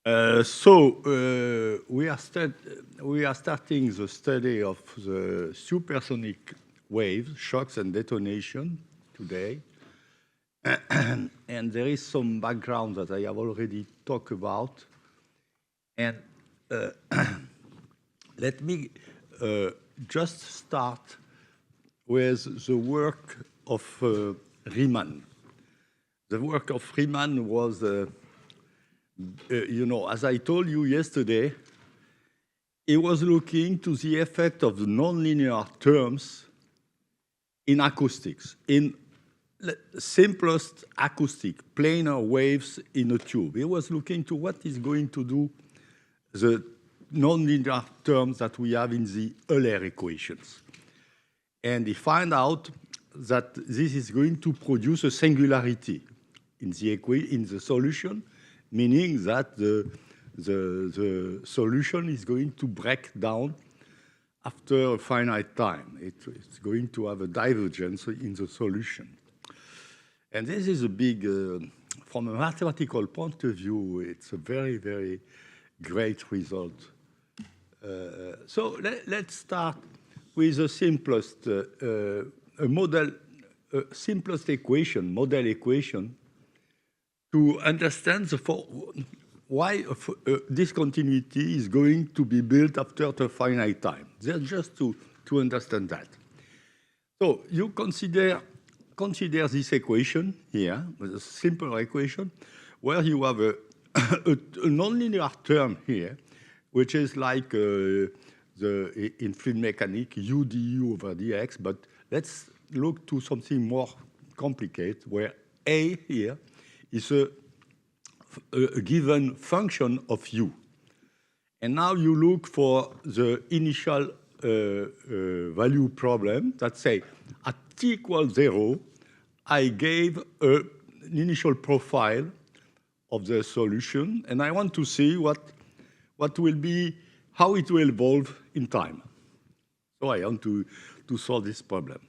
We are starting the study of the supersonic waves, shocks and detonation today. And there is some background that I have already talked about. And let me just start with the work of Riemann. The work of Riemann was, you know, as I told you yesterday, he was looking to the effect of the nonlinear terms in acoustics, in simplest acoustic, planar waves in a tube. He was looking to what is going to do the nonlinear terms that we have in the Euler equations. And he found out that this is going to produce a singularity in the solution, meaning that the solution is going to break down after a finite time. It's going to have a divergence in the solution. And this is a big, from a mathematical point of view, it's a very, very great result. So let's start with the simplest simplest equation, model equation, to understand why discontinuity is going to be built after a finite time. Just to understand that. So you consider this equation here, a simple equation, where you have a nonlinear term here, which is like in fluid mechanics, u du over dx, but let's look to something more complicated, where A here is a given function of u. And now you look for the initial value problem that say at t equals 0, I gave an initial profile of the solution, and I want to see what will be, how it will evolve in time. So I want to solve this problem.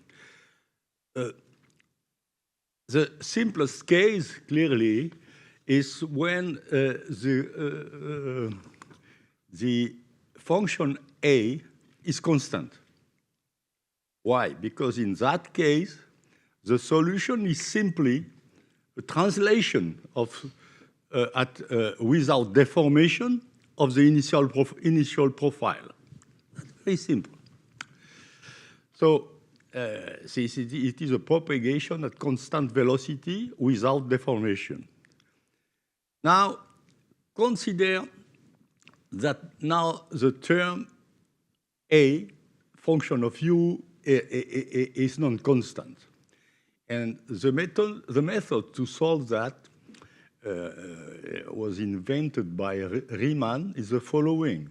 The simplest case, clearly, is when the function A is constant. Why? Because in that case, the solution is simply a translation of without deformation of the initial profile. Very simple. So it is a propagation at constant velocity without deformation. Now, consider that now the term A, function of u, is non-constant. And the method to solve that was invented by Riemann is the following.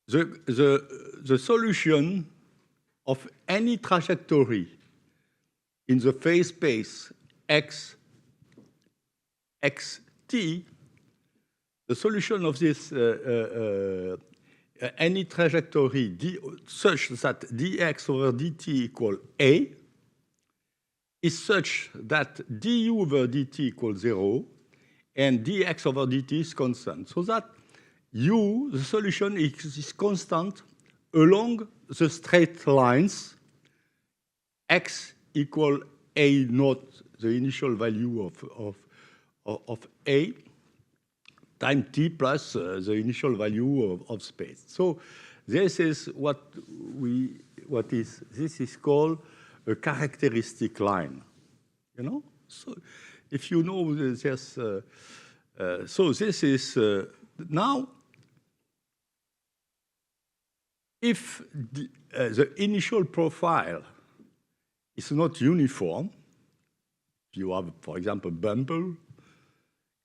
The solution of any trajectory in the phase space xt, the solution of this any trajectory such that dx over dt equal a is such that du over dt equals 0 and dx over dt is constant. So that u, the solution, is constant along the straight lines x equal a naught, the initial value of a, time t plus the initial value of space. So this is this is called a characteristic line, you know. So if you know this, so this is now. If the initial profile is not uniform, you have, for example, bumble,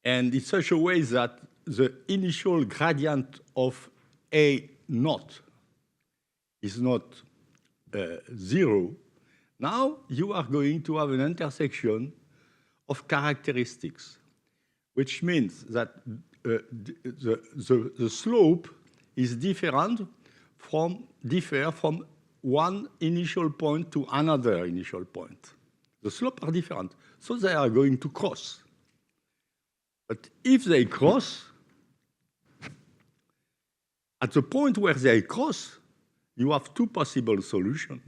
and in such a way that the initial gradient of A naught is not 0, now you are going to have an intersection of characteristics, which means that the slope is differ from one initial point to another initial point. The slopes are different, so they are going to cross. But if they cross, at the point where they cross, you have two possible solutions.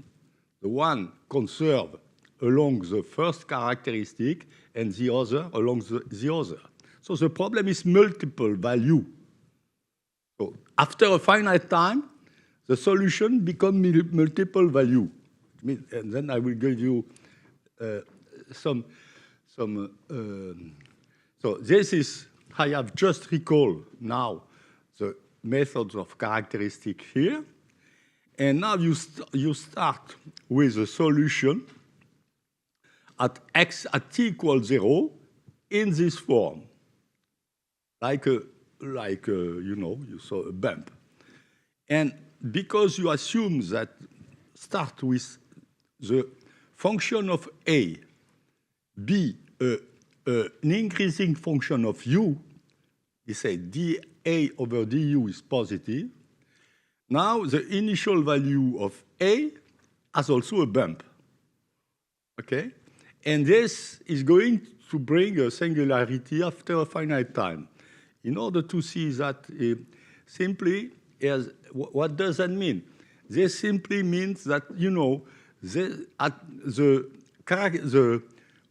The one conserved along the first characteristic and the other along the other. So the problem is multiple value. So after a finite time, the solution becomes multiple value. And then I will give you some. So this is, I have just recalled now the methods of characteristic here. And now you start with a solution at x at t equals 0 in this form, like you know, you saw a bump. And because you assume that start with the function of A be an increasing function of u, you say dA over du is positive. Now the initial value of A has also a bump, okay? And this is going to bring a singularity after a finite time. In order to see that simply, as what does that mean? This simply means that, you know,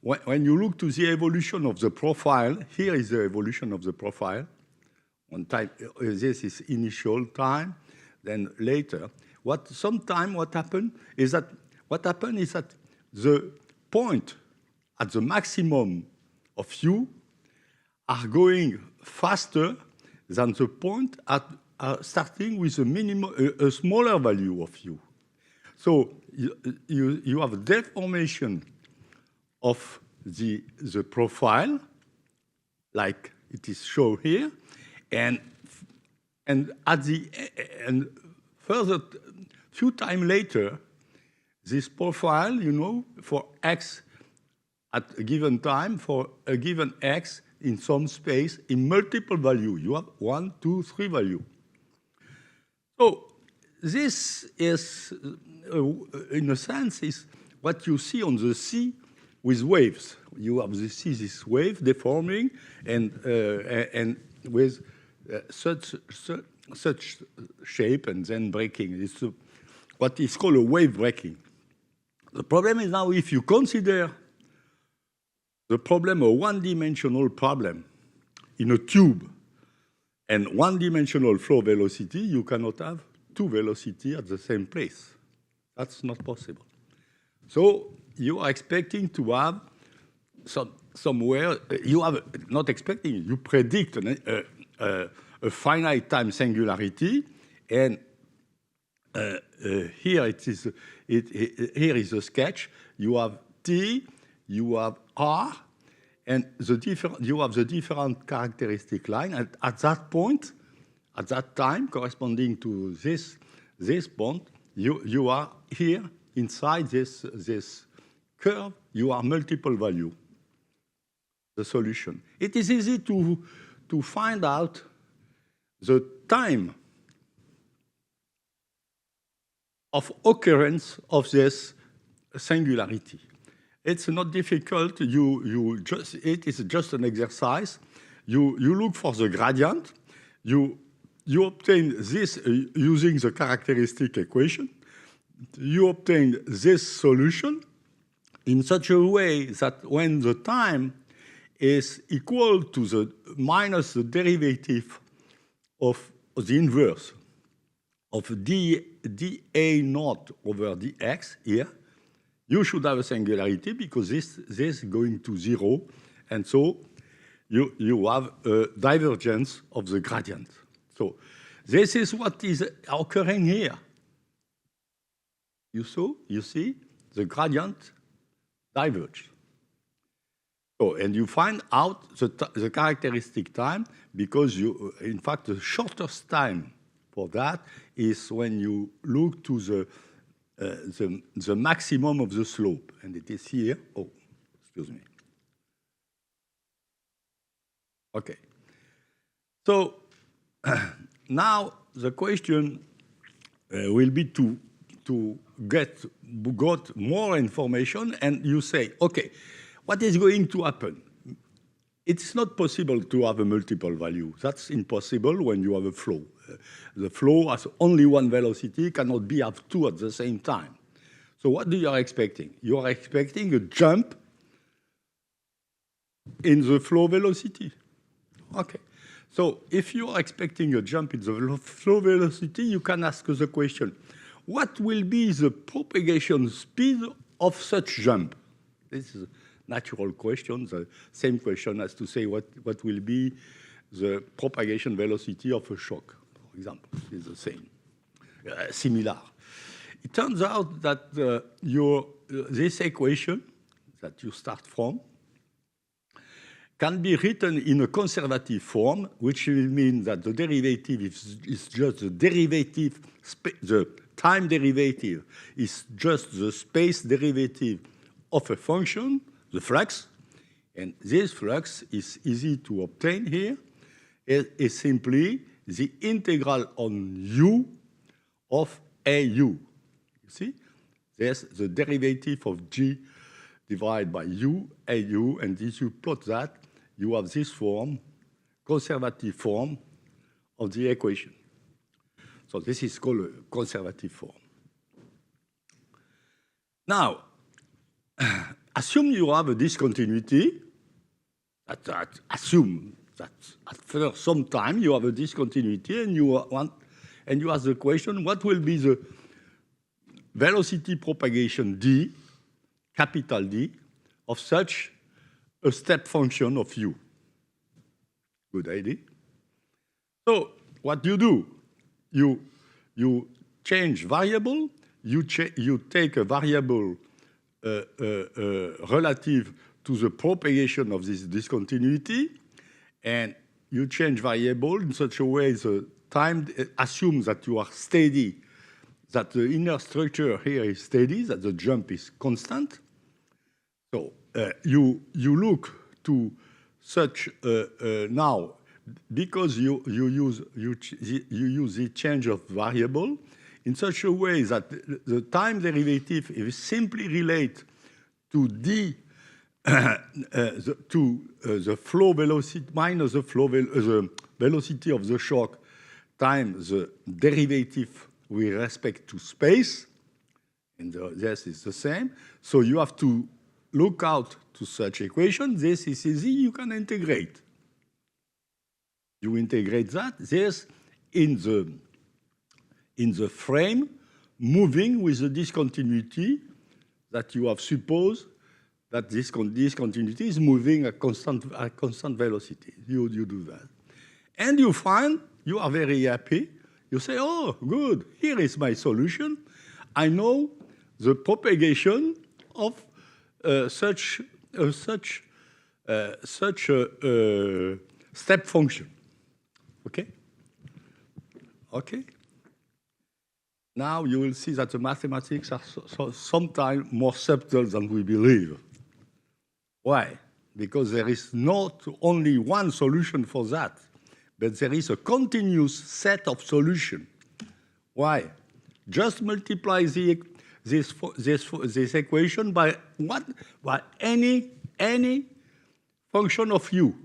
when you look to the evolution of the profile, here is the evolution of the profile. One time, this is initial time, then later. What happened is that the point at the maximum of u are going faster than the point at starting with a smaller value of u. So you have a deformation of the profile, like it is shown here, and further, few time later, this profile, you know, for x at a given time, for a given x in some space, in multiple value. You have 1, 2, 3 value. So this is, in a sense, is what you see on the sea with waves. You have this wave deforming and with such shape and then breaking. It's what is called a wave breaking. The problem is now if you consider the problem a one-dimensional problem in a tube and one-dimensional flow velocity, you cannot have two velocities at the same place. That's not possible. So you are expecting to have somewhere, you have not expecting, you predict a finite time singularity, and here here is a sketch. You have T, you have R, and you have the different characteristic line. And at that point, at that time, corresponding to this point, you are here inside this curve. You are multiple value. The solution. It is easy to find out the time of occurrence of this singularity. It's not difficult. It is just an exercise. You look for the gradient. You obtain this using the characteristic equation. You obtain this solution in such a way that when the time is equal to the minus the derivative of the inverse of dA naught over dx here, you should have a singularity because this is going to 0, and so you have a divergence of the gradient. So this is what is occurring here. You see the gradient diverge. So, and you find out the characteristic time because in fact, the shortest time for that is when you look to the maximum of the slope, and it is here. Oh, excuse me. Okay. So now the question will be to get more information, and you say, okay, what is going to happen? it's not possible to have a multiple value. That's impossible when you have a flow. The flow has only one velocity, cannot be have two at the same time. So what do you are expecting? You are expecting a jump in the flow velocity. Okay. So if you are expecting a jump in the flow velocity, you can ask the question, what will be the propagation speed of such jump? This is a natural question. The same question as to say what will be the propagation velocity of a shock, for example. It's the same, similar. It turns out that this equation that you start from can be written in a conservative form, which will mean that the derivative is just the derivative, the time derivative is just the space derivative of a function, the flux, and this flux is easy to obtain here. It is simply the integral on u of au. You see? There's the derivative of g divided by u, au, and if you plot that, you have this form, conservative form of the equation. So this is called a conservative form. Now, assume you have a discontinuity. Assume that at first some time you have a discontinuity, and you ask the question: what will be the velocity propagation d, capital D, of such a step function of u? Good idea. So what do? You change variable. You take a variable relative to the propagation of this discontinuity, and you change variable in such a way the time assumes that you are steady, that the inner structure here is steady, that the jump is constant. So you look to such now, because you use the change of variable in such a way that the time derivative is simply related to d the flow velocity minus the the velocity of the shock times the derivative with respect to space, and this is the same. So you have to look out to such equation. This is easy. You can integrate. You integrate that. This in the frame, moving with the discontinuity that you have supposed that this discontinuity is moving at constant velocity. You do that. And you find, you are very happy. You say, oh, good, here is my solution. I know the propagation of such a step function. Okay? Okay? Now you will see that the mathematics are sometimes more subtle than we believe. Why? Because there is not only one solution for that, but there is a continuous set of solutions. Why? Just multiply this equation by what? By any function of u,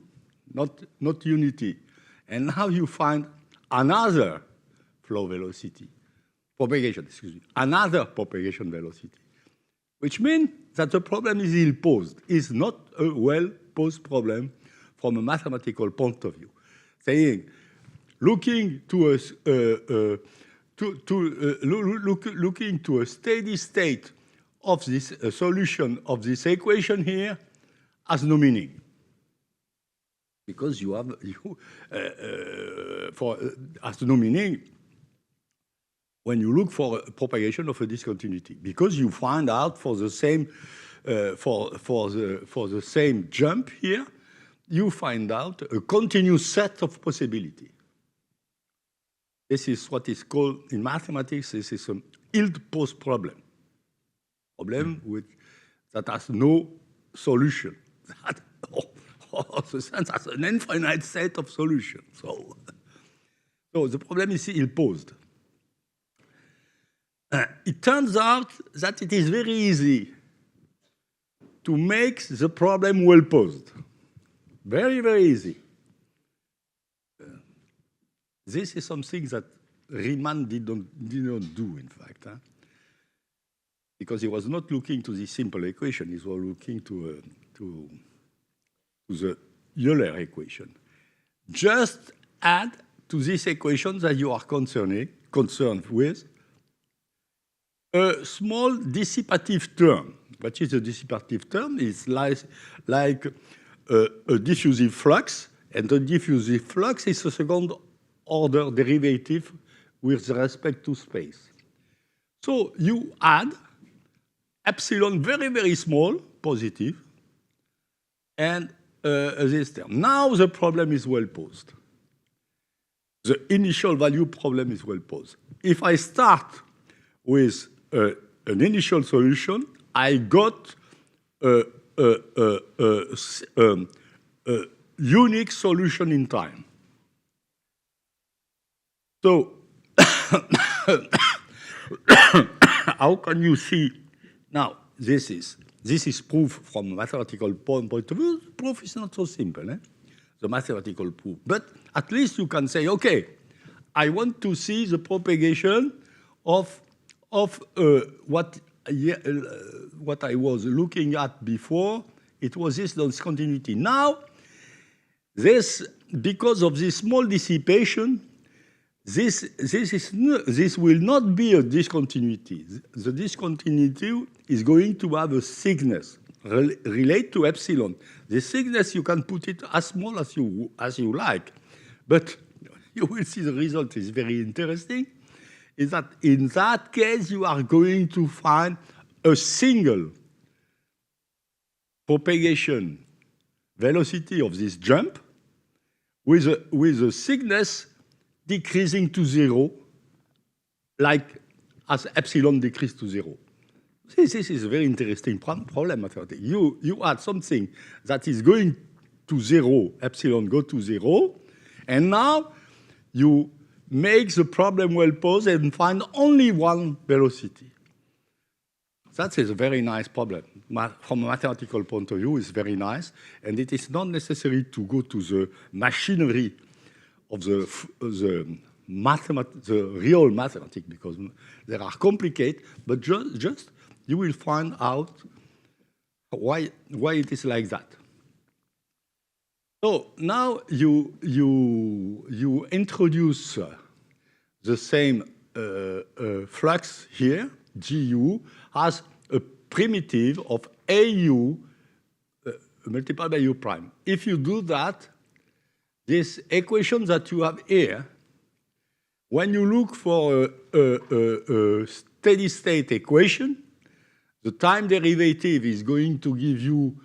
not unity. And now you find another flow velocity. Propagation, excuse me, another propagation velocity, which means that the problem is ill-posed, is not a well-posed problem from a mathematical point of view. Saying, looking to looking to a steady state of this solution of this equation here has no meaning, because you have has no meaning when you look for a propagation of a discontinuity, because you find out for the same for the same jump here, you find out a continuous set of possibility. This is what is called in mathematics. This is an ill-posed problem that has no solution. That has an infinite set of solutions. So the problem is ill-posed. It turns out that it is very easy to make the problem well-posed, Very, very easy. This is something that Riemann did not do, in fact. Because he was not looking to this simple equation, he was looking to the Euler equation. Just add to this equation that you are concerned with a small dissipative term. What is a dissipative term? It's like a diffusive flux, and the diffusive flux is a second order derivative with respect to space. So you add epsilon very, very small, positive, and this term. Now the problem is well posed. The initial value problem is well posed. If I start with an initial solution, I got a unique solution in time. So how can you see? Now, this is proof from a mathematical point of view. Proof is not so simple, the mathematical proof. But at least you can say, okay, I want to see the propagation of what I was looking at before. It was this discontinuity. Now, because of this small dissipation, this will not be a discontinuity. The discontinuity is going to have a thickness relate to epsilon. The thickness, you can put it as small as you like, but you will see the result is very interesting. Is that in that case you are going to find a single propagation velocity of this jump with a thickness decreasing to zero, like as epsilon decreases to zero. This is a very interesting problem mathematics. You add something that is going to zero, epsilon go to zero, and now you make the problem well posed and find only one velocity. That is a very nice problem. From a mathematical point of view, it's very nice, and it is not necessary to go to the machinery of the real mathematics, because they are complicated, but just you will find out why it is like that. So now you introduce the same flux here, GU, as a primitive of AU multiplied by U prime. If you do that, this equation that you have here, when you look for a steady state equation, the time derivative is going to give you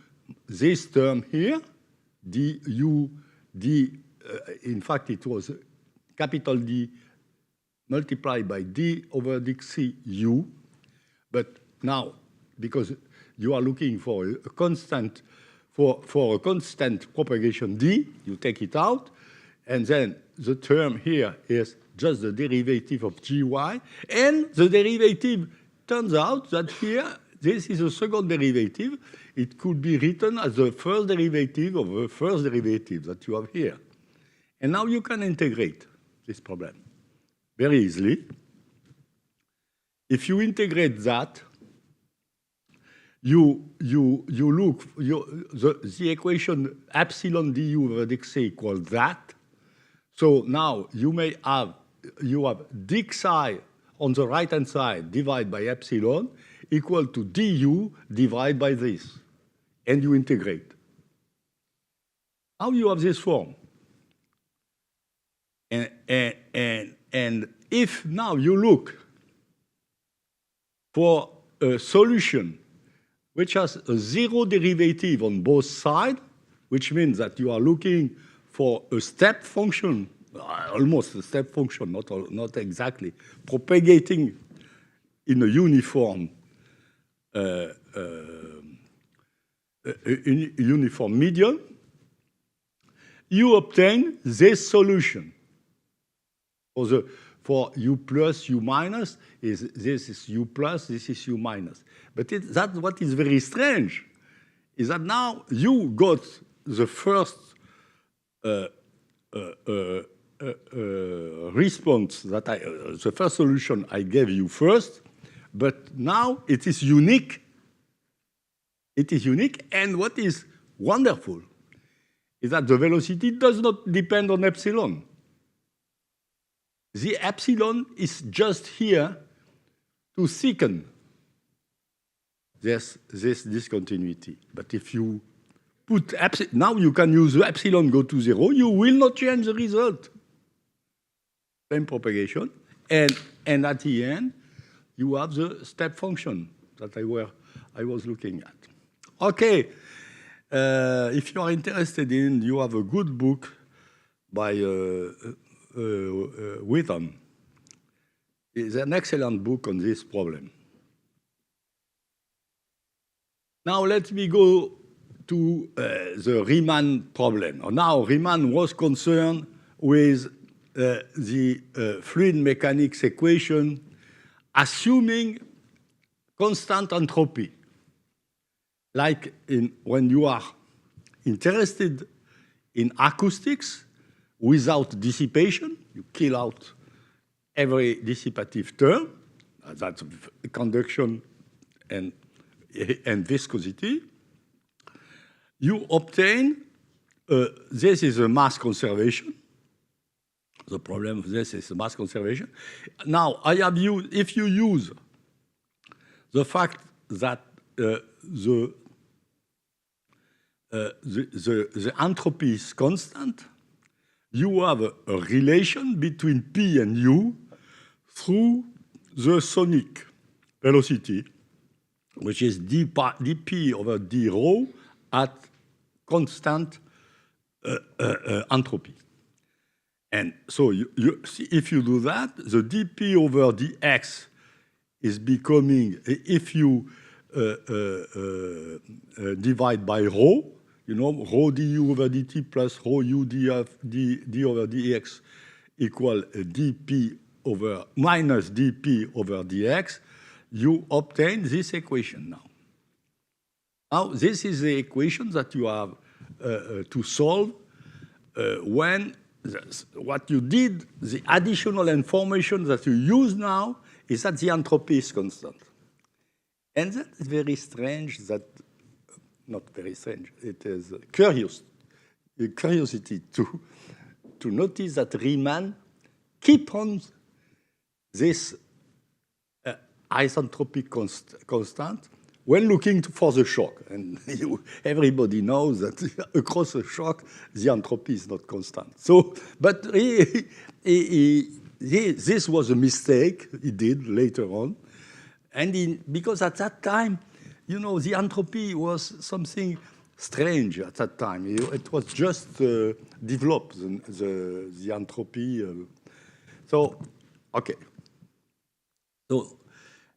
this term here, du, d, in fact it was capital D multiplied by d over dc u, but now, because you are looking for a constant, for a constant propagation d, you take it out, and then the term here is just the derivative of gy, and the derivative turns out that here, this is a second derivative. It could be written as the first derivative of the first derivative that you have here. And now you can integrate this problem very easily. If you integrate that, you look, the equation epsilon du over dx equals that. So now you have dxi on the right-hand side divided by epsilon equal to du divided by this, and you integrate. Now you have this form. And if now you look for a solution which has a zero derivative on both sides, which means that you are looking for a step function, almost a step function, not exactly, propagating in a uniform medium, you obtain this solution. For u plus, u minus, this is u plus, this is u minus. But that's what is very strange, is that now you got the first response that the first solution I gave you first, but now it is unique. It is unique, and what is wonderful is that the velocity does not depend on epsilon. The epsilon is just here to thicken this discontinuity. But if you put epsilon, now you can use the epsilon go to 0, you will not change the result. Same propagation, and at the end, you have the step function that I was looking at. Okay, if you are interested in, you have a good book by Witham. It's an excellent book on this problem. Now let me go to the Riemann problem. Now Riemann was concerned with the fluid mechanics equation assuming constant entropy. Like when you are interested in acoustics without dissipation, you kill out every dissipative term, that's conduction and viscosity, you obtain, this is a mass conservation. The problem of this is mass conservation. Now, I have used, if you use the fact that the entropy is constant, you have a relation between P and U through the sonic velocity, which is dP over d rho at constant entropy. And so if you do that, the dP over dx is becoming, if you divide by rho, you know, rho du over dt plus rho u d over dx equal dP over minus dP over dx, you obtain this equation now. Now, this is the equation that you have to solve when what you did, the additional information that you use now is that the entropy is constant. And that is very strange that, not very strange, it is curiosity to notice that Riemann keep on this isentropic constant when looking for the shock. And everybody knows that across a shock, the entropy is not constant. So, but this was a mistake he did later on. And because at that time, you know, the entropy was something strange at that time. It was just developed, the entropy. So, okay. So,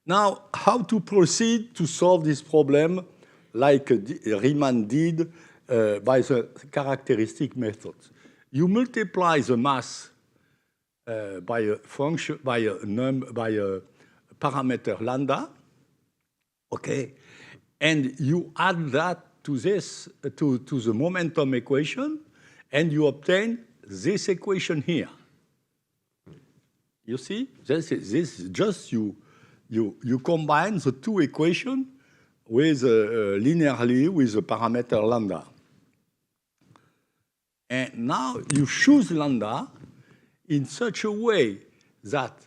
now, how to proceed to solve this problem like Riemann did by the characteristic method? You multiply the mass by a function, by a parameter lambda, okay, and you add that to this to the momentum equation, and you obtain this equation here. You see, this is just you combine the two equations with linearly with the parameter lambda. And now you choose lambda in such a way that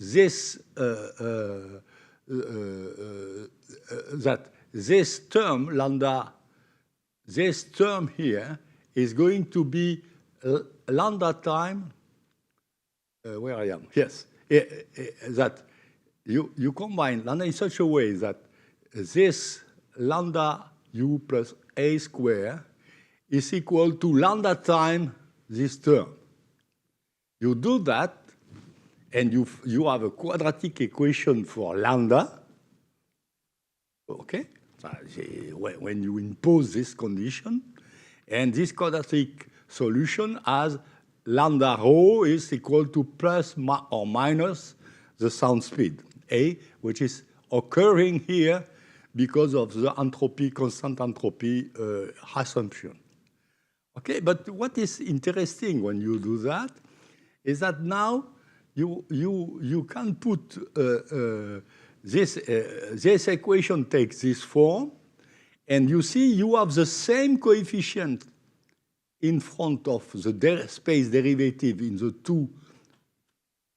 this term lambda, this term here is going to be lambda time. Where I am? Yes, that. You combine lambda in such a way that this lambda u plus a square is equal to lambda time this term. You do that, and you have a quadratic equation for lambda. Okay? When you impose this condition, and this quadratic solution has lambda rho is equal to plus or minus the sound speed. A, which is occurring here because of the entropy, constant entropy assumption. Okay, but what is interesting when you do that is that now you can put this equation takes this form, and you see you have the same coefficient in front of the space derivative in the two,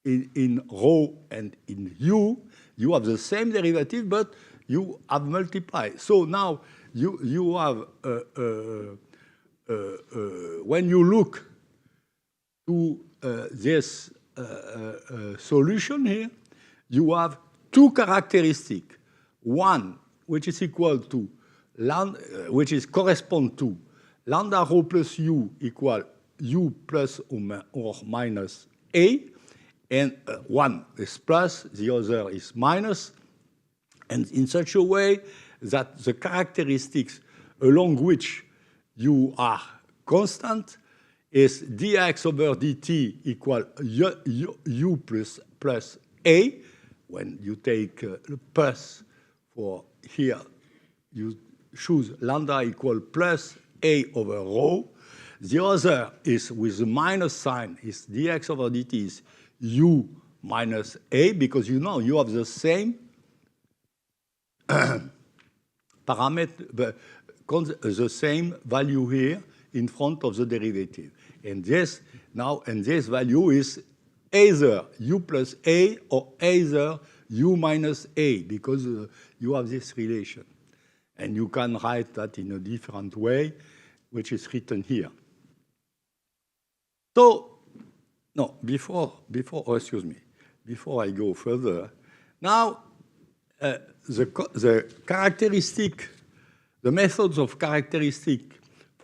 in rho and in u. You have the same derivative, but you have multiplied. So now you have, when you look to this solution here, you have two characteristics. One, which is equal to which is correspond to lambda rho plus u equal u plus or minus a, and one is plus, the other is minus, and in such a way that the characteristics along which you are constant is dx over dt equal u plus a. When you take the plus for here, you choose lambda equal plus a over rho. The other is with the minus sign, is dx over dt is u minus a, because you know you have the same parameter, the same value here in front of the derivative. And this now, and this value is either u plus a or either u minus a, because you have this relation. And you can write that in a different way, which is written here. So, no, before I go further, now the characteristic, the methods of characteristic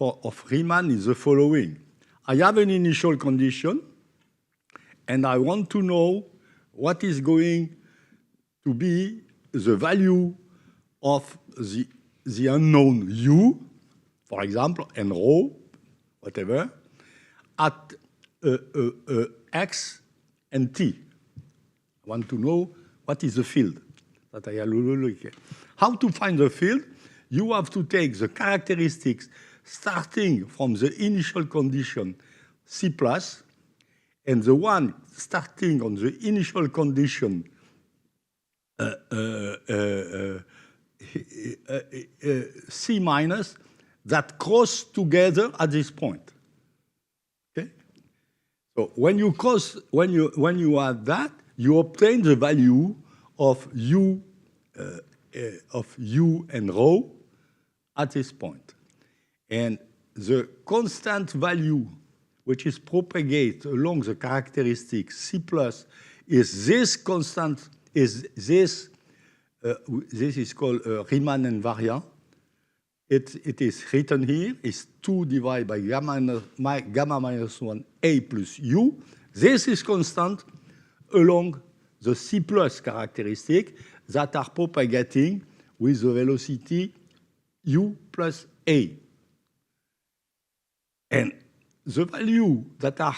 of Riemann is the following. I have an initial condition, and I want to know what is going to be the value of the unknown u, for example, and rho, whatever, at x and t. I want to know what is the field that I alluded to. How to find the field? You have to take the characteristics starting from the initial condition C plus, and the one starting on the initial condition C minus, that cross together at this point. Okay? So when you cross, when you add that, you obtain the value of u and rho at this point. And the constant value which is propagated along the characteristic C plus is this constant, is this, this is called Riemann invariant. It is written here, is 2 divided by gamma minus 1 a plus u. This is constant along the C plus characteristic that are propagating with the velocity u plus a. And the value that are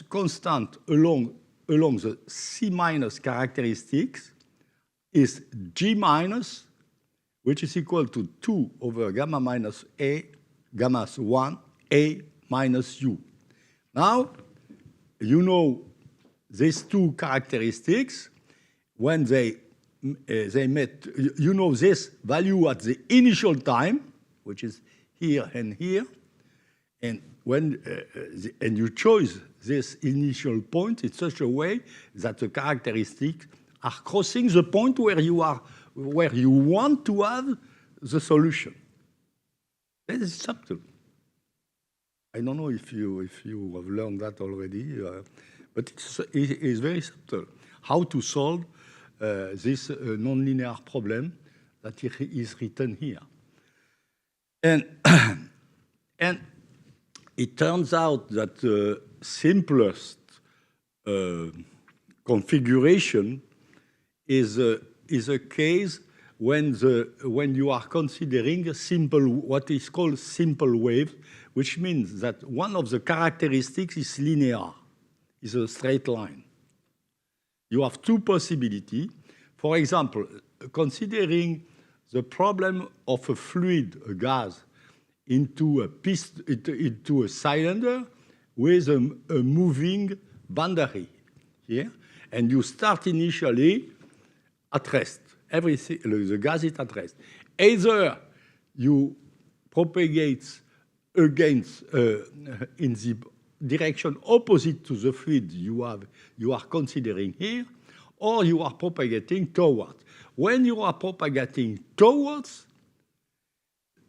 constant along the C minus characteristics is G minus, which is equal to 2 over gamma minus A, gamma 1, A minus U. Now, you know these two characteristics, when they met, you know this value at the initial time, which is here and here, and when and you choose this initial point in such a way that the characteristics are crossing the point where you are, where you want to have the solution. That is subtle. I don't know if you have learned that already, but it is very subtle. How to solve this nonlinear problem that is written here. And it turns out that the simplest configuration is a case when you are considering a simple, what is called simple wave, which means that one of the characteristics is linear, is a straight line. You have two possibilities. For example, considering the problem of a fluid, a gas, into a piston, into a cylinder with a moving boundary here, and you start initially at rest. Everything, the gas is at rest. Either you propagate against in the direction opposite to the fluid you are considering here, or you are propagating towards. When you are propagating towards,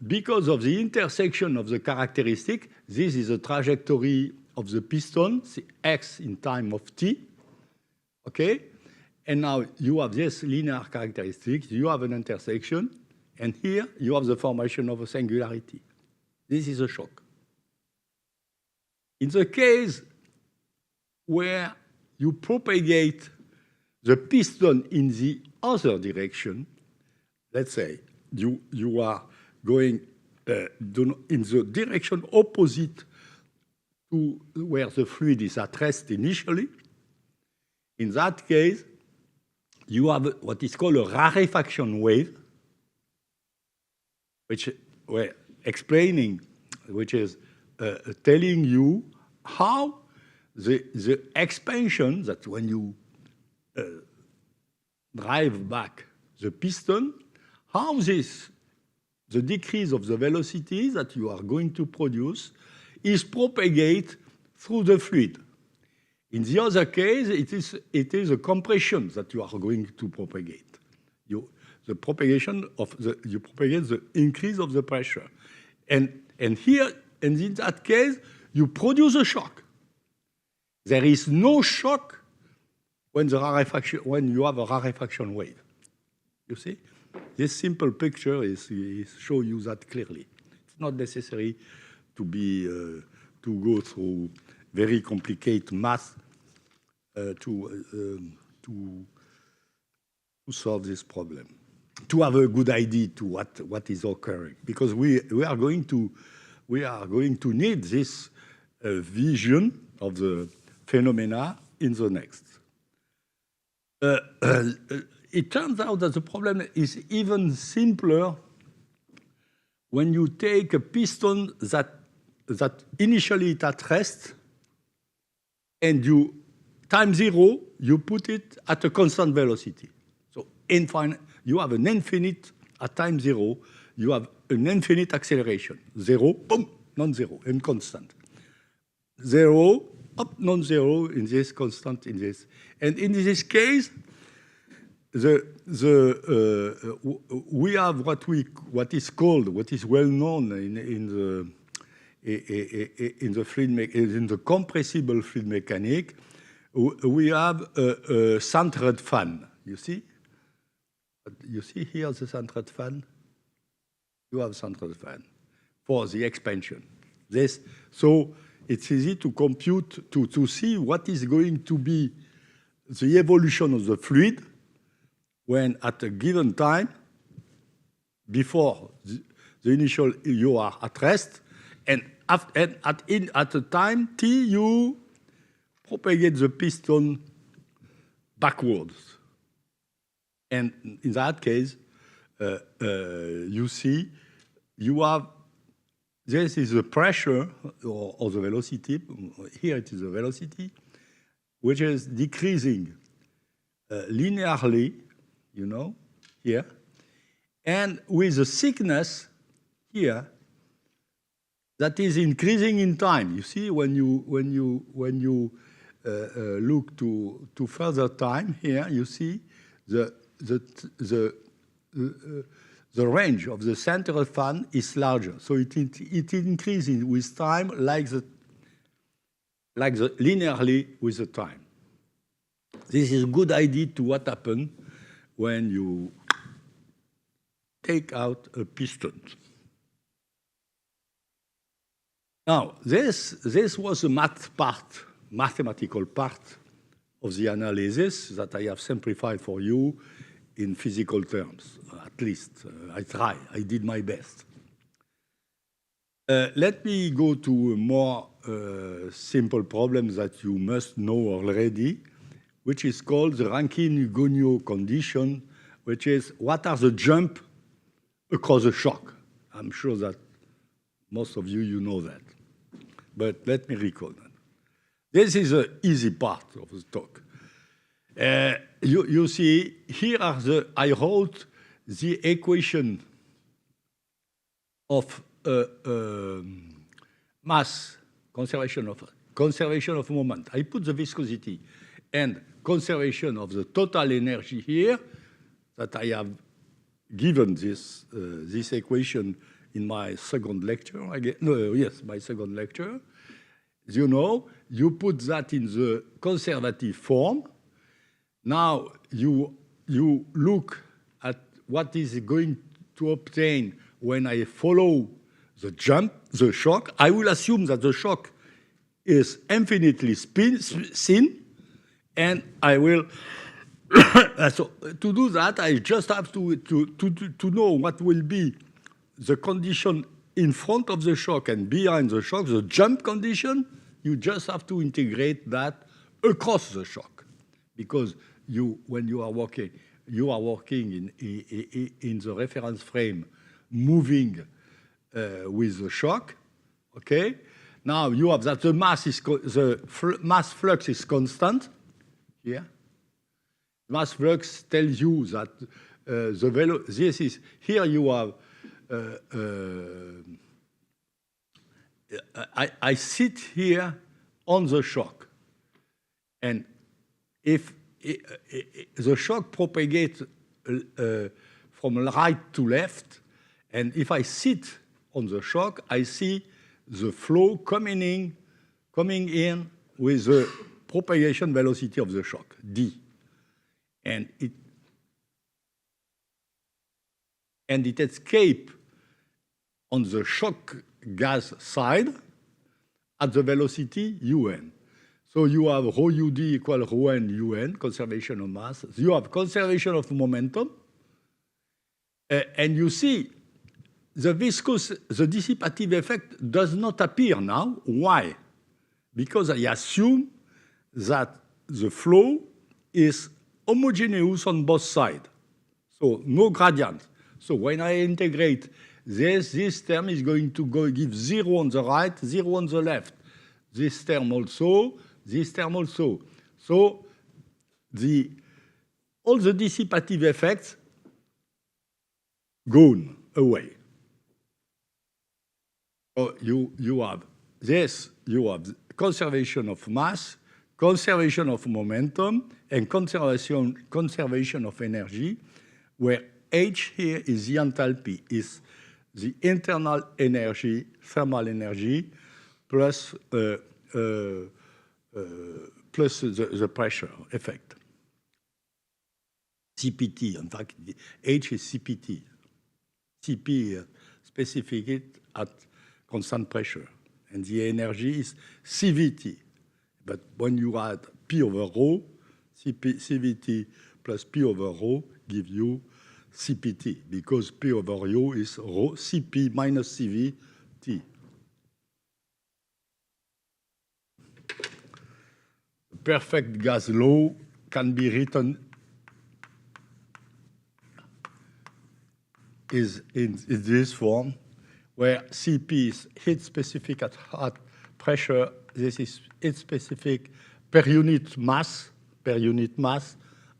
because of the intersection of the characteristic, this is the trajectory of the piston, the x in time of t, okay? And now you have this linear characteristic, you have an intersection, and here you have the formation of a singularity. This is a shock. In the case where you propagate the piston in the other direction, let's say you are going in the direction opposite to where the fluid is at rest initially, in that case, you have what is called a rarefaction wave, which we're explaining, which is telling you how the expansion, that when you drive back the piston, how the decrease of the velocity that you are going to produce is propagated through the fluid. In the other case, it is a compression that you are going to propagate. You propagate the increase of the pressure, and here, and in that case, you produce a shock. There is no shock when you have a rarefaction wave. You see, this simple picture is show you that clearly. It's not necessary to go through very complicated math to solve this problem, to have a good idea to what is occurring, because we are going to need this vision of the phenomena in the next. It turns out that the problem is even simpler when you take a piston that initially is at rest, and you time zero, you put it at a constant velocity. So infinite, you have an infinite at time zero, you have an infinite acceleration. Zero, boom, non-zero, and constant. Zero, up, non-zero, in this, constant in this. And in this case, we have what is well known in the compressible fluid mechanics. We have a centered fan. You see here the centered fan. You have centered fan for the expansion. So it's easy to compute to see what is going to be the evolution of the fluid when at a given time, before the initial you are at rest, and at the time t you propagate the piston backwards. And in that case, you see, you have, this is the pressure or the velocity, here it is the velocity, which is decreasing linearly, you know, here, and with the thickness here that is increasing in time. You see, when you look to further time here, you see the range of the central fan is larger, so it increases with time like linearly with the time. This is a good idea to what happens when you take out a piston. Now, this was the mathematical part of the analysis that I have simplified for you in physical terms, at least. I did my best. Let me go to a more simple problem that you must know already, which is called the Rankine-Hugoniot condition, which is what are the jump across a shock? I'm sure that Most of you, you know that. But let me recall that. This is the easy part of the talk. You see, here are I wrote the equation of mass, conservation of moment. I put the viscosity and conservation of the total energy here, that I have given this equation in my second lecture. My second lecture. You know, you put that in the conservative form. Now you look at what is going to obtain when I follow the shock. I will assume that the shock is infinitely thin, and I will. So to do that, I just have to know what will be the condition in front of the shock and behind the shock, the jump condition. You just have to integrate that across the shock, because when you are working in the reference frame, moving with the shock. Okay. Now you have that the mass flux is constant here. Mass flux tells you that this is here. You have I sit here on the shock, and if the shock propagates from right to left, and if I sit on the shock, I see the flow coming in with the propagation velocity of the shock, d, and it escapes on the shock gas side at the velocity un. So you have rho ud equal rho n un, conservation of mass. You have conservation of momentum. And you see the dissipative effect does not appear now. Why? Because I assume that the flow is homogeneous on both sides. So no gradient. So when I integrate this term is going to give 0 on the right, 0 on the left. This term also, this term also. So all the dissipative effects gone away. So you have this, you have conservation of mass, conservation of momentum, and conservation of energy, where H here is the enthalpy, is the internal energy, thermal energy, plus the pressure effect. CPT, in fact, H is CPT. CP specified at constant pressure, and the energy is CVT. But when you add P over rho, CVT plus P over rho give you CPT, because P over rho is rho CP minus CVT. Perfect gas law can be written is in this form, where Cp is heat specific at pressure. This is heat specific per unit mass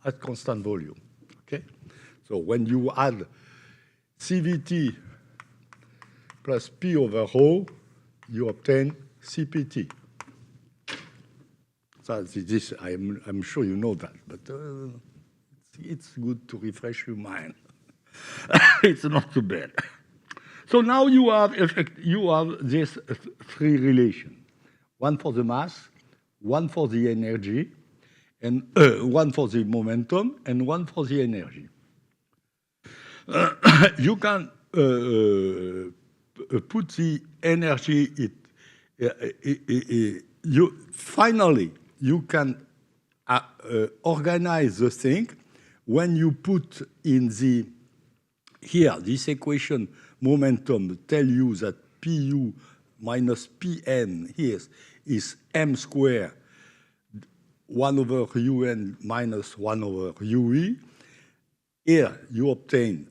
at constant volume. Okay, so when you add CVT plus P over rho, you obtain CPT. So this, I'm sure you know that, but it's good to refresh your mind. It's not too bad. So now you have this three relations: one for the mass, one for the energy, and one for the momentum, and one for the energy. You can put the energy. Finally, you can organize the thing when you put in the here, this equation momentum tell you that Pu minus Pn here is m squared 1 over un minus 1 over ue. Here you obtain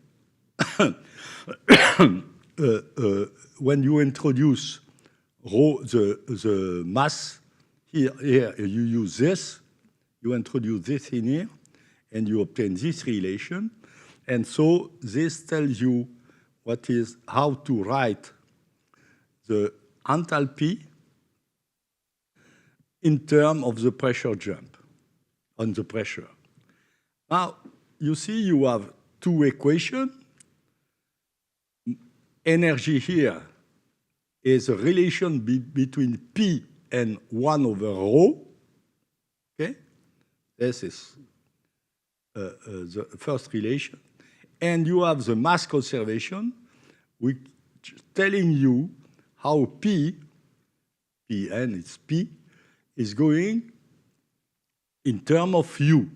when you introduce rho, the mass, here you use this, you introduce this in here, and you obtain this relation. And so this tells you how to write the enthalpy in terms of the pressure jump on the pressure. Now, you see you have two equations. Energy here is a relation between P and 1 over rho. Okay? This is the first relation. And you have the mass conservation, which is telling you how Pn, it's P, is going in terms of U,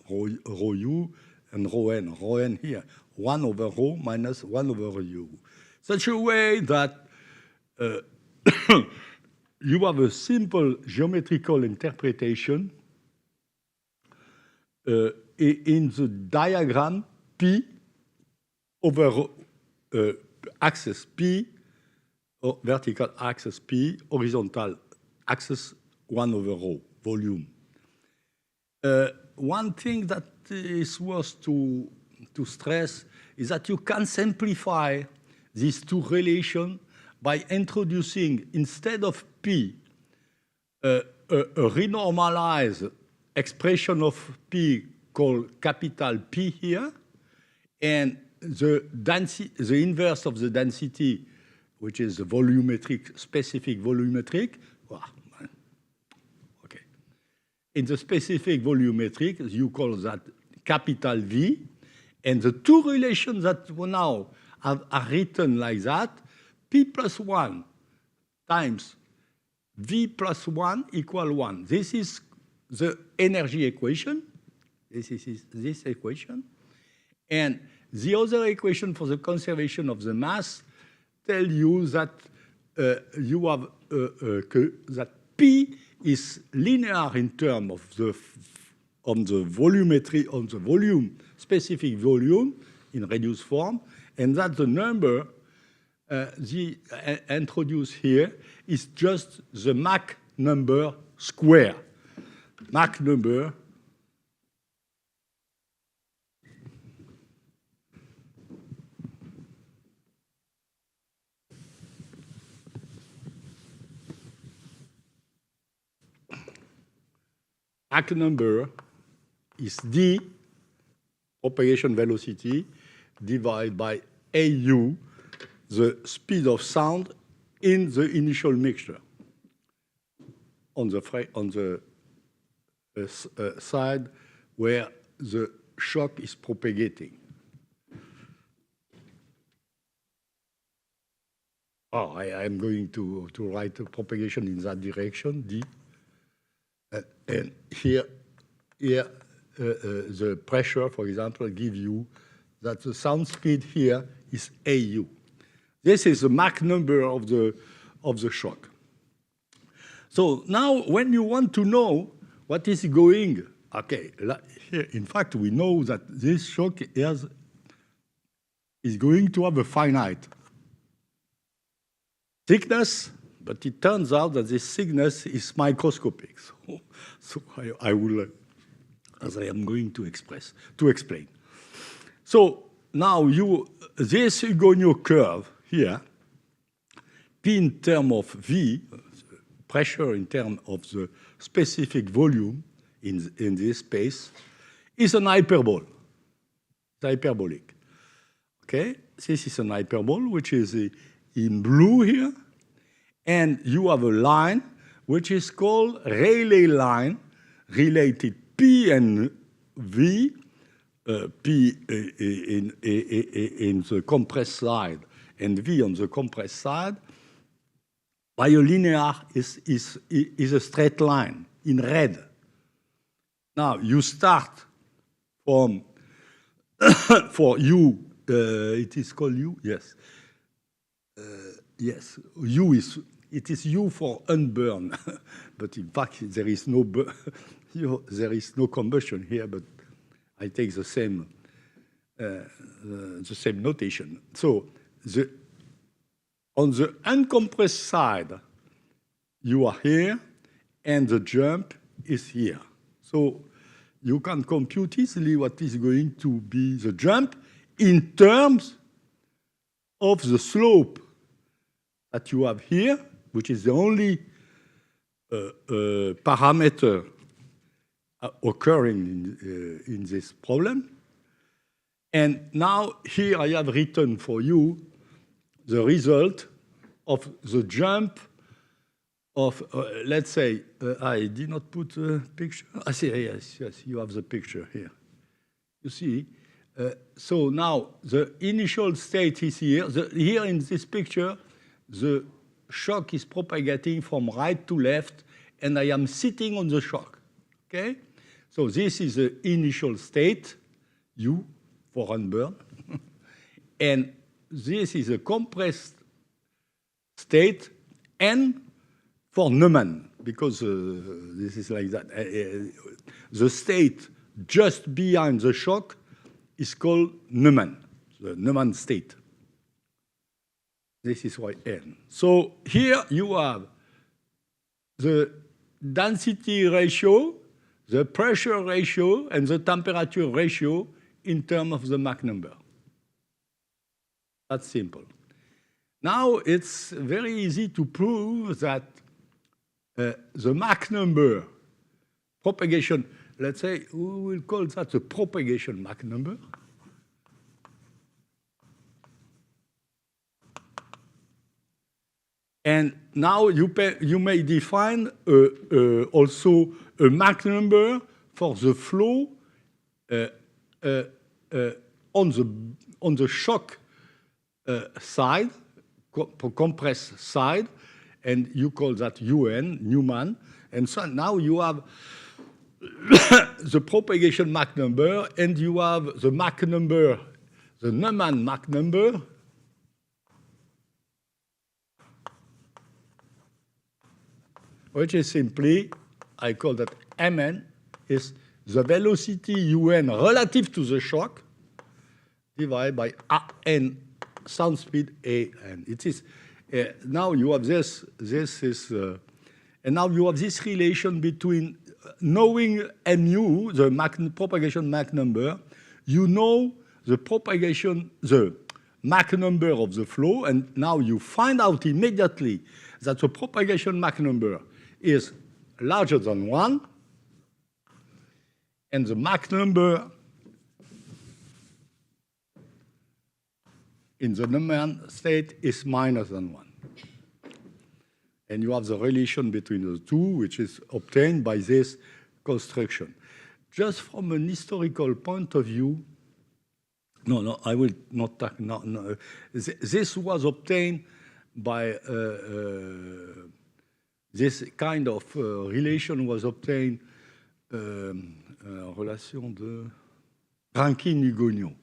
rho U and rho N. Rho N here, 1 over rho minus 1 over U. Such a way that you have a simple geometrical interpretation in the diagram P over axis P, vertical axis P, horizontal axis 1 over rho, volume. One thing that is worth to stress is that you can simplify these two relations by introducing, instead of P, a renormalized expression of P called capital P here, and the inverse of the density, which is the volumetric, specific volumetric. Okay. In the specific volumetric, you call that capital V, and the two relations that now are written like that, P plus 1 times V plus 1 equal 1. This is the energy equation. This is this equation. And the other equation for the conservation of the mass tell you that you have that P is linear in terms of the volumetry on the volume, specific volume in reduced form, and that the number introduced here is just the Mach number square. Mach number Mach number is d, propagation velocity, divided by AU, the speed of sound in the initial mixture on the side where the shock is propagating. Oh, I am going to write the propagation in that direction, d. And here the pressure, for example, gives you that the sound speed here is AU. This is the Mach number of the shock. So now, when you want to know what is going, okay, here, in fact, we know that this shock is going to have a finite thickness, but it turns out that this thickness is microscopic. So I will, as I am going to explain. So now this Hugoniot curve here, P in terms of V, pressure in terms of the specific volume in this space, is an hyperbole. It's hyperbolic. Okay, this is an hyperbole, which is in blue here, and you have a line which is called Rayleigh line, related P and V, P in the compressed side and V on the compressed side, by a linear is a straight line in red. Now you start from for U, it is called U, yes. Yes, U is. It is U for unburned, but in fact there is no combustion here. But I take the same notation. So the On the uncompressed side, you are here, and the jump is here. So you can compute easily what is going to be the jump in terms of the slope that you have here, which is the only parameter occurring in this problem. And now here I have written for you the result of the jump of, let's say, I did not put a picture. I see, yes, you have the picture here. You see, so now the initial state is here. Here in this picture, the shock is propagating from right to left, and I am sitting on the shock, okay? So this is the initial state, U, for unburned. And this is a compressed state, N, for Neumann, because this is like that. The state just behind the shock is called Neumann, the Neumann state. This is why N. So here you have the density ratio, the pressure ratio, and the temperature ratio in terms of the Mach number. That's simple. Now it's very easy to prove that the Mach number propagation, let's say we will call that the propagation Mach number. And now you may define also a Mach number for the flow on the shock side, compressed side, and you call that UN, Neumann. And so now you have the propagation Mach number, and you have the Mach number, the Neumann Mach number, which is simply, I call that Mn, is the velocity UN relative to the shock divided by An, sound speed An. It is, now you have this is, and now you have this relation between knowing mu, the propagation Mach number, you know the propagation, the Mach number of the flow, and now you find out immediately that the propagation Mach number is larger than 1, and the Mach number in the Neumann state is minus than 1. And you have the relation between the two, which is obtained by this construction. Just from an historical point of view, no, I will not talk, no. This was obtained by this kind of relation was obtained, relation de Rankine-Hugoniot.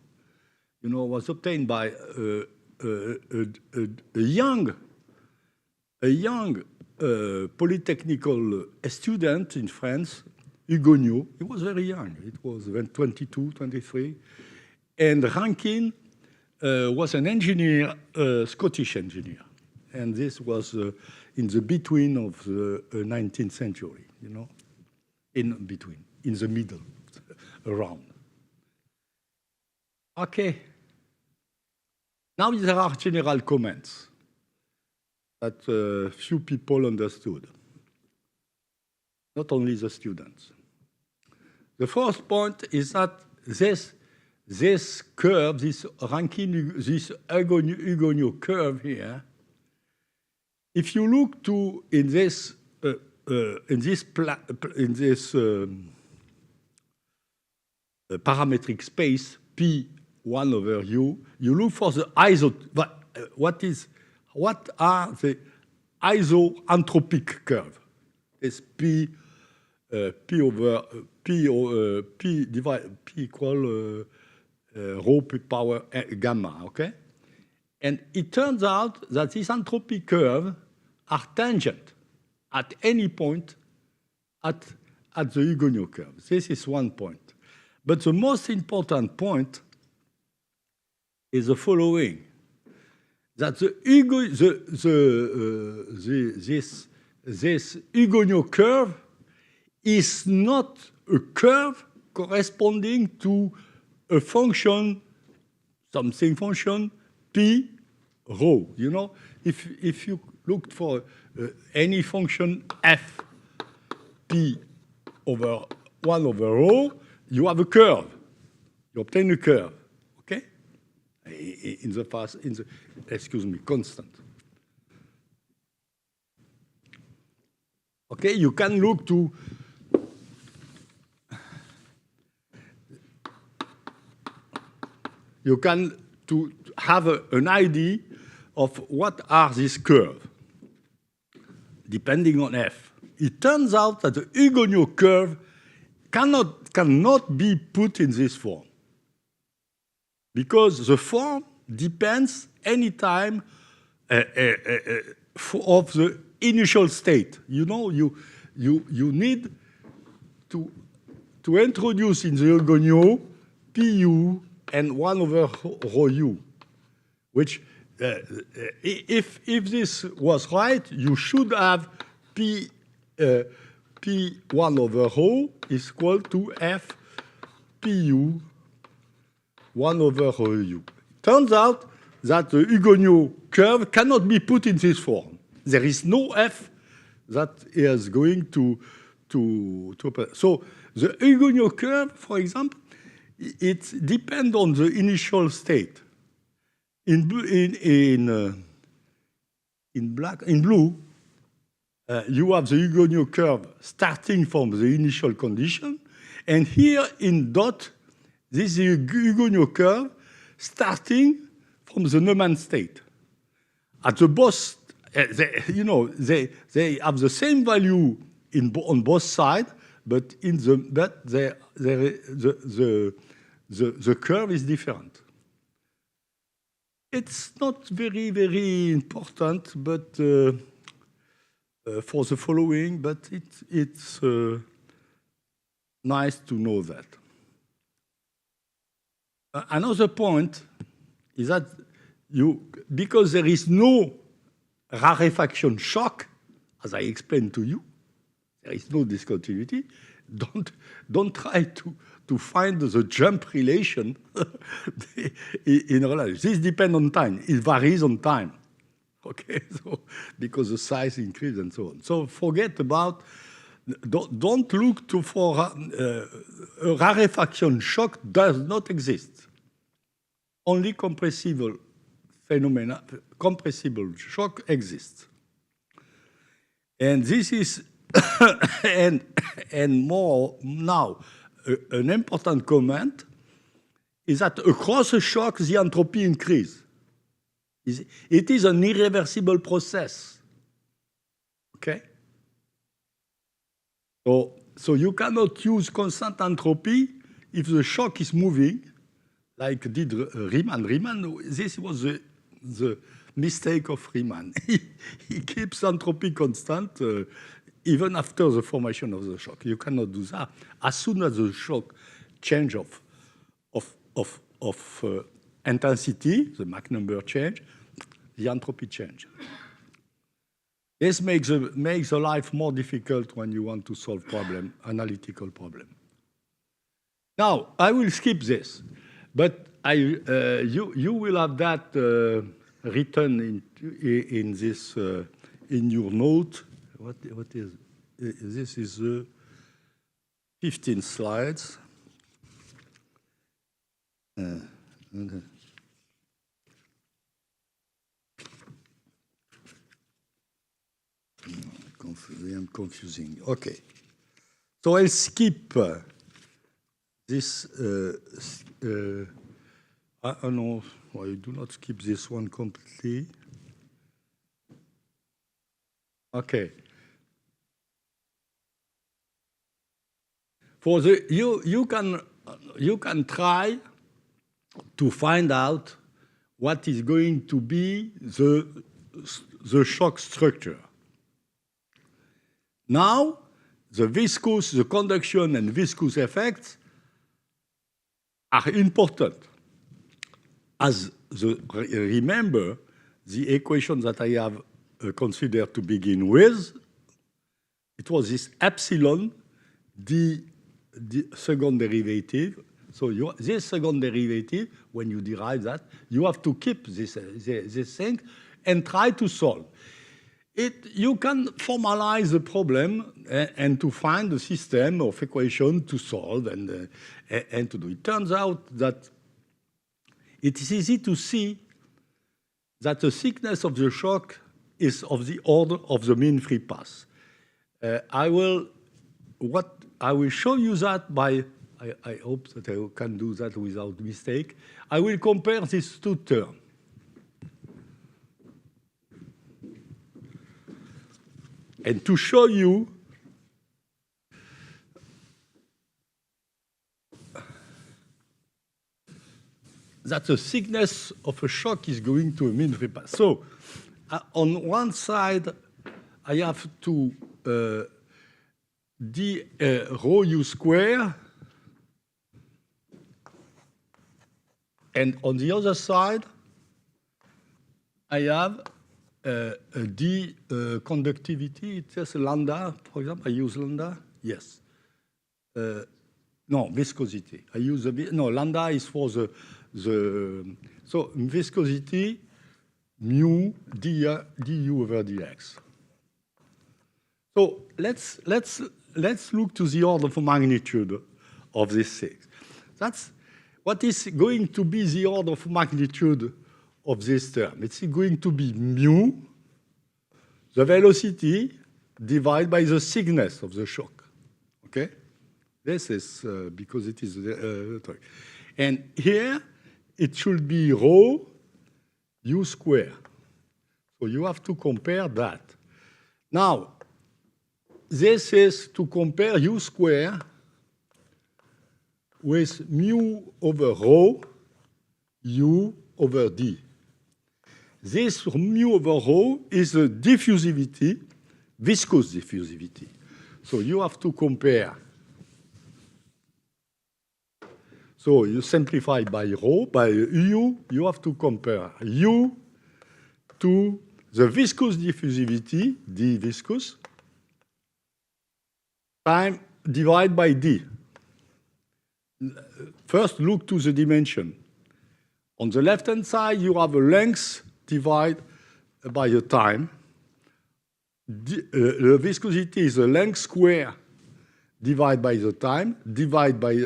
You know, was obtained by a young polytechnical student in France, Hugoniot. He was very young. It was 22, 23. And Rankine was an engineer, Scottish engineer. And this was in the between of the 19th century, you know, in between, in the middle, around. Okay. Now there are general comments that few people understood, not only the students. The first point is that this curve, this Hugoniot curve here, if you look to in this parametric space P1 over U, you look for the what are the isoentropic curve? It's P equal rho P power gamma, okay? And it turns out that these entropy curves are tangent at any point at the Hugoniot curve. This is one point. But the most important point is the following. that this Hugoniot curve is not a curve corresponding to a function, something function, p rho. You know, if you looked for any function f p over 1 over rho, you have a curve. You obtain a curve, okay? In the excuse me, constant. Okay, you can look to have an idea of what are these curves, depending on f. It turns out that the Hugoniot curve cannot be put in this form, because the form depends anytime of the initial state. You know, you need to introduce in the Hugoniot pu and 1 over rho u, which if this was right, you should have p 1 over rho is equal to f pu 1 over rho u. Turns out that the Hugoniot curve cannot be put in this form. There is no f that is going to so the Hugoniot curve, for example, it depends on the initial state. In blue, you have the Hugoniot curve starting from the initial condition, and here in dot, this is the Hugoniot curve starting from the Neumann state. At the both, they have the same value on both sides, but the curve is different. It's not very, very important, but for the following, but it's nice to know that. Another point is that because there is no rarefaction shock, as I explained to you, there is no discontinuity. Don't try to find the jump relation in relativity. This depends on time. It varies on time. Okay, so because the size increases and so on. So forget about. Don't look for a rarefaction shock. Does not exist. Only compressible phenomena, compressible shock exists. And this is and more now. An important comment is that across a shock, the entropy increases. It is an irreversible process. Okay? So you cannot use constant entropy if the shock is moving, like did Riemann. Riemann, this was the mistake of Riemann. He keeps entropy constant even after the formation of the shock. You cannot do that. As soon as the shock change of intensity, the Mach number change, the entropy change. This makes the life more difficult when you want to solve analytical problem. Now, I will skip this, but you will have that written in this in your note. What is this? Is the 15 slides. Okay. I'm confusing. Okay. So I'll skip this. No, I do not skip this one completely. Okay. For the you can try to find out what is going to be the shock structure. Now, the conduction and viscous effects are important. Remember the equation that I have considered to begin with, it was this epsilon, the second derivative. So this second derivative, when you derive that, you have to keep this thing and try to solve. You can formalize the problem and to find a system of equation to solve and to do. It turns out that it is easy to see that the thickness of the shock is of the order of the mean free path. I will show you that by, I hope that I can do that without mistake. I will compare these two terms. And to show you that the thickness of a shock is going to a mean free path. So on one side, I have to d rho u square, and on the other side, I have d conductivity. It says lambda, for example. I use lambda. Yes. No, viscosity. I use lambda is for the so viscosity mu du over dx. So let's look to the order of magnitude of this thing. That's what is going to be the order of magnitude of this term. It's going to be mu, the velocity, divided by the thickness of the shock. Okay? This is because it is and here it should be rho u square. So you have to compare that. Now, this is to compare u square with mu over rho u over d. This mu over rho is the diffusivity, viscous diffusivity. So you have to compare. So you simplify by rho, by u, you have to compare u to the viscous diffusivity, d viscous, time divided by d. First, look to the dimension. On the left-hand side, you have a length divided by a time. The viscosity is the length square divided by the time, divided by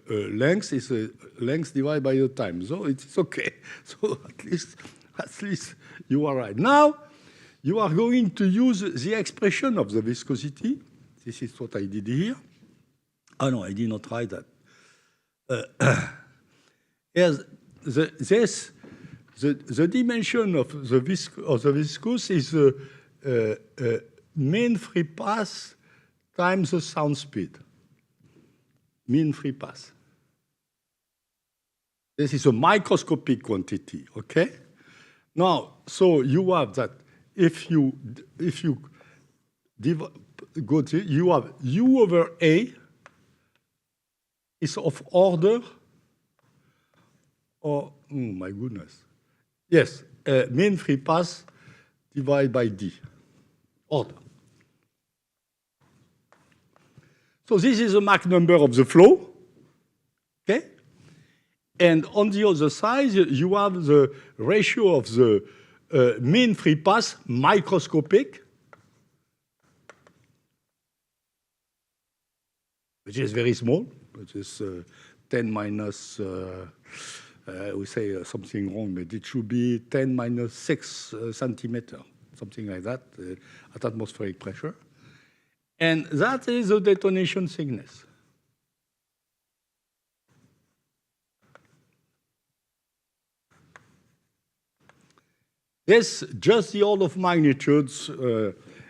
length is length divided by the time. So it's okay. So at least you are right. Now, you are going to use the expression of the viscosity. This is what I did here. Oh, no, I did not write that. Yes, the dimension of the viscous is the mean free path times the sound speed. Mean free path. This is a microscopic quantity, okay? Now, so you have that if you go to, you have u over a is of order, or, oh my goodness. Yes, mean free path divided by d, order. So this is the Mach number of the flow, okay? And on the other side, you have the ratio of the mean free path, microscopic, which is very small, which is 10 minus, we say something wrong, but it should be 10 minus 6 centimeter, something like that, at atmospheric pressure. And that is the detonation thickness. This, just the order of magnitudes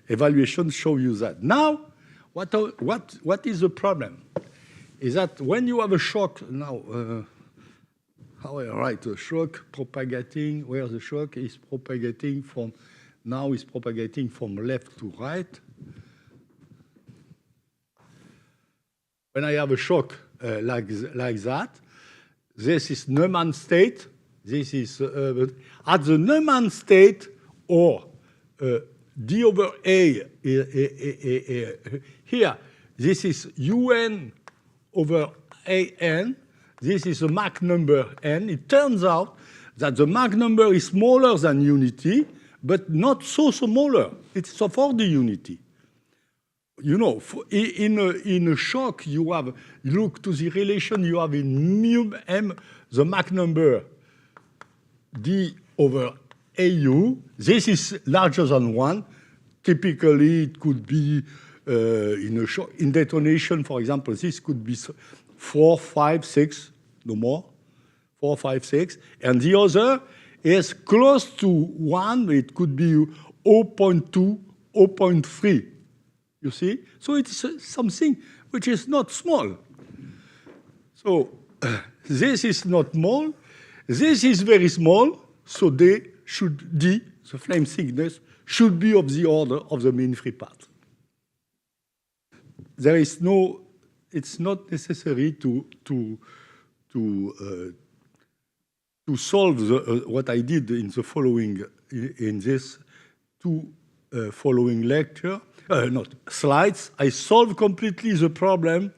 evaluation show you that. Now, what is the problem? Is that when you have a shock, now, how I write a shock propagating, where the shock is propagating from, now is propagating from left to right. When I have a shock like that, this is Neumann state, This is at the Neumann state, or d over a, here, this is un over an. This is a Mach number n. It turns out that the Mach number is smaller than unity, but not so smaller. It's for the unity. You know, in a shock, you have, look to the relation you have in mu m, the Mach number d over au. This is larger than 1. Typically, it could be in a shock. In detonation, for example, this could be 4, 5, 6, no more. 4, 5, 6. And the other is close to 1. It could be 0.2, 0.3. You see? So it's something which is not small. So this is not small. This is very small. So D, the flame thickness, should be of the order of the mean free path. There is no, it's not necessary to solve what I did in the following, in this two following lecture, not slides. I solved completely the problem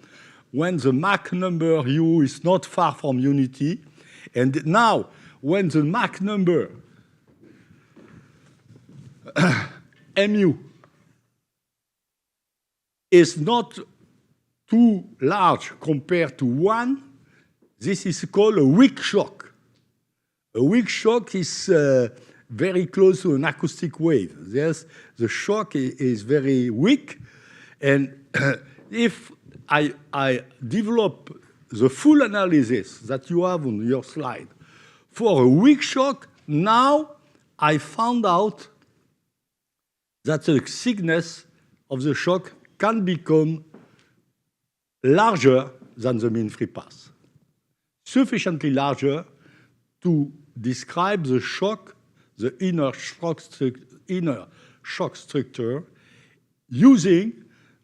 when the Mach number u is not far from unity. And now, when the Mach number mu is not too large compared to 1, this is called a weak shock. A weak shock is very close to an acoustic wave. Yes, the shock is very weak. And if I develop the full analysis that you have on your slide for a weak shock, now I found out that the thickness of the shock can become larger than the mean free path, sufficiently larger to describe the shock, the inner shock structure, using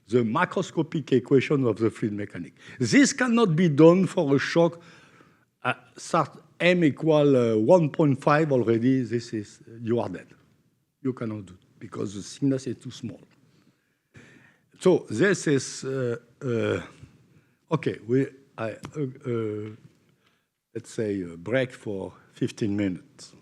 the macroscopic equation of the fluid mechanics. This cannot be done for a shock start m equal 1.5 already. This is, you are dead. You cannot do it because the thickness is too small. So this is okay. Let's say a break for 15 minutes.